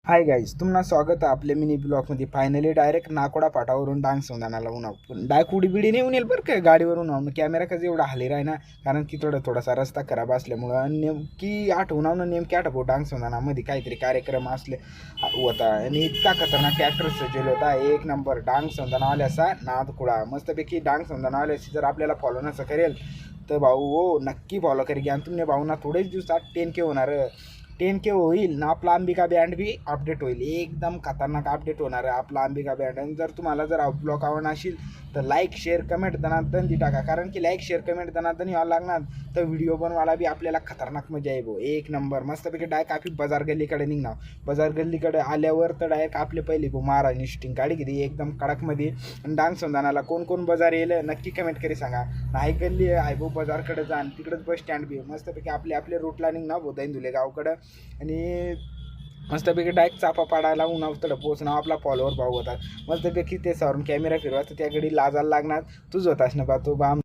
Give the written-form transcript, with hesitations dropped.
Hi guys, तुम्हाला स्वागत आहे आपल्या मिनी ब्लॉगमध्ये. फायनली डायरेक्ट नाकोडा फाटावरून डांग सोंदानाला उन्हाव पण डायरेक्ट उडी बिडी नाही येईल बरं काय गाडीवरून आव कॅमेरा कसं एवढा हालेर आहे ना, कारण की थोडासा रस्ता खराब असल्यामुळं आणि नेमकी आठवून नेमकी आठवू डांग सोंदानामध्ये काहीतरी कार्यक्रम असले होता आणि इतका खतरनाक ट्रॅक्टर सजेल होता. एक नंबर डांग सोंदाना आल्याचा नाद कुळा मस्तपैकी. डांग सोंदाना आल्याची जर आपल्याला फॉलो नसं करेल तर भाऊ हो नक्की फॉलो करेल घ्या. तुमने भाऊ ना थोडेच दिवसात 10K होणार. 10K होईल ना आपला अंबिका बँड बी अपडेट होईल. एकदम खतरनाक अपडेट होणार आहे आपला अंबिका बँड. आणि जर तुम्हाला जर ब्लॉग आवडणार असेल तर लाईक शेअर कमेंट दनादन दी टाका, कारण की लाईक शेअर कमेंट दनादन यावं लागणार तर व्हिडिओ बनवायला बी आपल्याला खतरनाक मजा आहे भाऊ. एक नंबर मस्तपैकी डायरेक्ट आपली बाजार गल्लीकडे निघणार. बाजार गल्लीकडे आल्यावर तर डायरेक्ट आपले पहिले भाऊ महाराज निष्टिंग गाडी किती एकदम कडकमध्ये. आणि डांग संधानाला कोण कोण बाजार येईल नक्की कमेंट करी सांगा. नाही गल्ली आहे भाऊ बाजारकडे जा आणि तिकडेच बस स्टँड बी मस्तपैकी आपल्या रूटला निघणार भाऊ दैंदुले गावकडं. आणि मस्तपैकी डायरेक्ट चापा पाडायला उन्हावतं पोचणं आपला फॉलोवर भाऊ होतात. मस्तपैकी ते सारून कॅमेरा फिरवायचं त्या गडी लाजायला लागणार. तूच होतास ना बा तो बाम